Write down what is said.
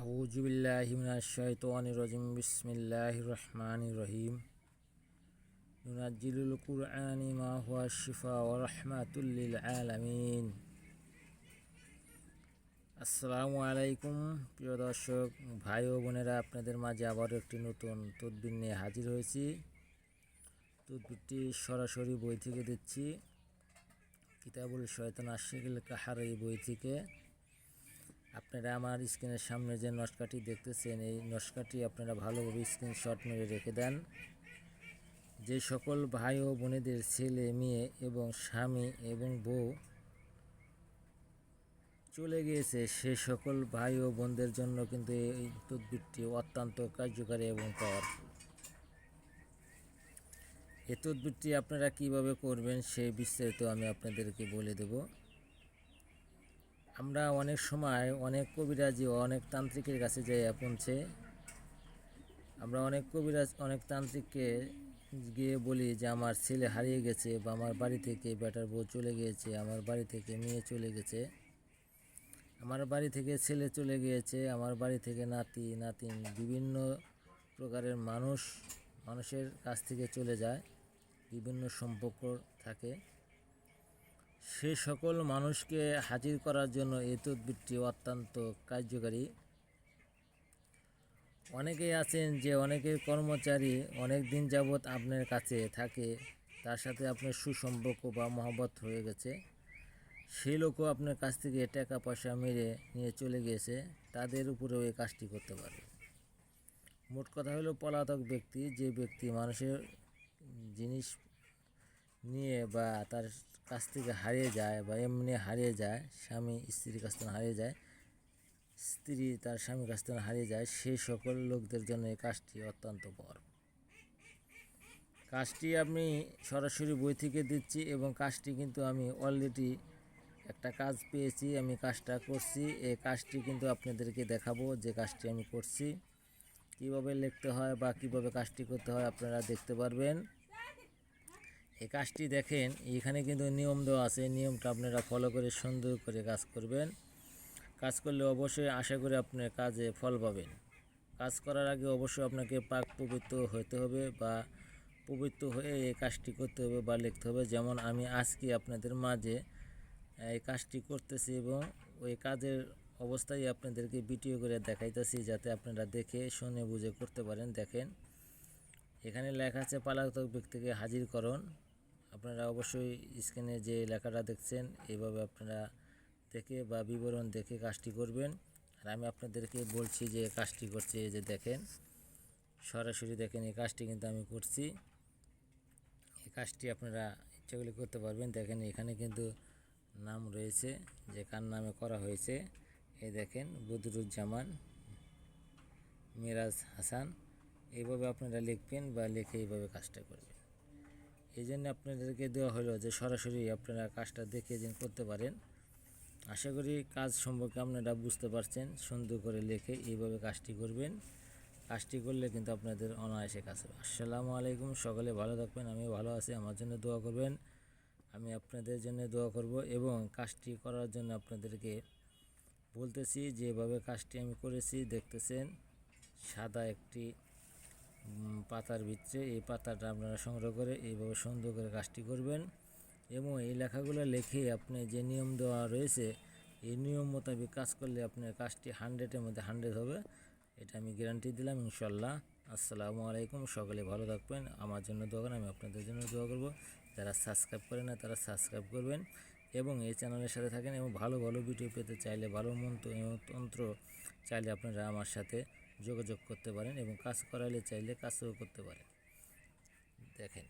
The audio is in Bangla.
আউযু বিল্লাহি মিনাশ শাইতানির রাজিম বিসমিল্লাহির রহমানির রহিম নুনাজ্জিলুল কুরআনি মা হুয়া শিফা ওয়া রাহমাতুল লিল আলামিন। আসসালামু আলাইকুম প্রিয় দর্শক ভাই ও বোনেরা, আপনাদের মাঝে আবারও একটি নতুন তদবির নিয়ে হাজির হয়েছি। তদবিরটি সরাসরি বই থেকে দিচ্ছি, কিতাবুল শয়তান আশিকুল কাহার এই বই থেকে। আপনারা আমার স্ক্রিনের সামনে যে নস্কাটি দেখতেছেন, এই নস্কাটি আপনারা ভালোভাবে স্ক্রিনশট মেরে রেখে দেন। যে সকল ভাই ও বোনেদের ছেলে মেয়ে এবং স্বামী এবং বউ চলে গিয়েছে, সে সকল ভাই ও বোনদের জন্য কিন্তু এই তদবিরটি অত্যন্ত কার্যকারী এবং পাওয়ারফুল। এই তদবিরটি আপনারা কিভাবে করবেন সেই বিস্তারিত আমি আপনাদেরকে বলে দেব। আমরা অনেক সময় অনেক কবিরাজি ও অনেক তান্ত্রিকের কাছে যাই পৌঁছে, আমরা অনেক কবিরাজ অনেক তান্ত্রিককে গিয়ে বলি যে আমার ছেলে হারিয়ে গেছে, বা আমার বাড়ি থেকে বেটার বউ চলে গিয়েছে, আমার বাড়ি থেকে মেয়ে চলে গেছে, আমার বাড়ি থেকে ছেলে চলে গিয়েছে, আমার বাড়ি থেকে নাতি নাতিন বিভিন্ন প্রকারের মানুষের কাছ থেকে চলে যায়, বিভিন্ন সম্পর্ক থাকে। সে সকল মানুষকে হাজির করার জন্য এই তদবিরটি অত্যন্ত কার্যকারী। অনেকেই আছেন যে অনেকের কর্মচারী অনেক দিন যাবৎ আপনার কাছে থাকে, তার সাথে আপনার সুসম্পর্ক বা মহব্বত হয়ে গেছে, সেই লোকও আপনার কাছ থেকে টাকা পয়সা মেরে নিয়ে চলে গিয়েছে, তাদের উপরেও এই কাজটি করতে পারে। মোট কথা হলো পলাতক ব্যক্তি, যে ব্যক্তি মানুষের জিনিস নিয়ে বা তার কাছ থেকে হারিয়ে যায় বা এমনি হারিয়ে যায়, স্বামী স্ত্রীর কাছ থেকে হারিয়ে যায়, স্ত্রী তার স্বামীর কাছ থেকে হারিয়ে যায়, সেই সকল লোকদের জন্য এই কাজটি অত্যন্ত বড়। কাজটি আমি সরাসরি বই থেকে দিচ্ছি এবং কাজটি কিন্তু আমি অলরেডি একটা কাজ পেয়েছি, আমি কাজটা করছি। এই কাজটি কিন্তু আপনাদেরকে দেখাবো যে কাজটি আমি করছি, কিভাবে লিখতে হয় বা কিভাবে কাজটি করতে হয় আপনারা দেখতে পারবেন। এই কাজটি দেখেন, এখানে কিন্তু নিয়ম দেওয়া আছে, নিয়মটা আপনারা ফলো করে সুন্দর করে কাজ করবেন। কাজ করলে অবশ্যই আশা করি আপনার কাজে ফল পাবেন। কাজ করার আগে অবশ্যই আপনাকে পাক পবিত্র হতে হবে বা পবিত্র হয়ে এই কাজটি করতে হবে বা লিখতে হবে। যেমন আমি আজকে আপনাদের মাঝে এই কাজটি করতেছি এবং ওই কাজের অবস্থায় আপনাদেরকে ভিডিও করে দেখাইতেছি, যাতে আপনারা দেখে শুনে বুঝে করতে পারেন। দেখেন, এখানে লেখা আছে পলাতক ব্যক্তিকে হাজিরকরণ। আপনারা অবশ্যই স্ক্রিনে যে লেখাটা দেখছেন এইভাবে আপনারা দেখে বা বিবরণ দেখে কাজটি করবেন। আর আমি আপনাদেরকে বলছি যে কাজটি করছি, এই যে দেখেন, সরাসরি দেখেন এই কাজটি কিন্তু আমি করছি। এই কাজটি আপনারা ইচ্ছাগুলি করতে পারবেন। দেখেন এখানে কিন্তু নাম রয়েছে যে কার নামে করা হয়েছে, এই দেখেন বদরুজ্জামান মিরাজ হাসান। এইভাবে আপনারা লিখবেন বা লিখে এইভাবে কাজটা করবেন। এই জন্য আপনাদেরকে দেওয়া হলো যে সরাসরি আপনারা কাজটা দেখে যেন করতে পারেন। আশা করি কাজ সম্পর্কে আপনারা বুঝতে পারছেন। সুন্দর করে লিখে এইভাবে কাজটি করবেন। কাজটি করলে কিন্তু আপনাদের অনায়াসে কাজ হবে। আসসালামু আলাইকুম, সকলে ভালো থাকবেন, আমি ভালো আছি, আমার জন্য দোয়া করবেন, আমি আপনাদের জন্য দোয়া করব। এবং কাজটি করার জন্য আপনাদেরকে বলতেছি যেভাবে কাজটি আমি করেছি, দেখতেছেন সাদা একটি পাতার ভিতরে, এই পাতাটা আপনারা সংগ্রহ করে এইভাবে সুন্দর করে কাজটি করবেন। এবং এই লেখাগুলো লিখে আপনি যে নিয়ম দেওয়া রয়েছে, এই নিয়ম মোতাবেক কাজ করলে আপনার কাজটি 100-এর মধ্যে 100 হবে, এটা আমি গ্যারান্টি দিলাম ইনশাল্লাহ। আসসালামু আলাইকুম, সকলে ভালো থাকবেন, আমার জন্য দোয়া করেন, আমি আপনাদের জন্য দোয়া করব। যারা সাবস্ক্রাইব করেন না তারা সাবস্ক্রাইব করবেন এবং এই চ্যানেলের সাথে থাকেন। এবং ভালো ভালো ভিডিও পেতে চাইলে, ভালো তন্ত্র চাইলে আপনারা আমার সাথে যোগাযোগ করতে পারেন এবং কাজ করাইলে চাইলে কাজও করতে পারেন। দেখেন।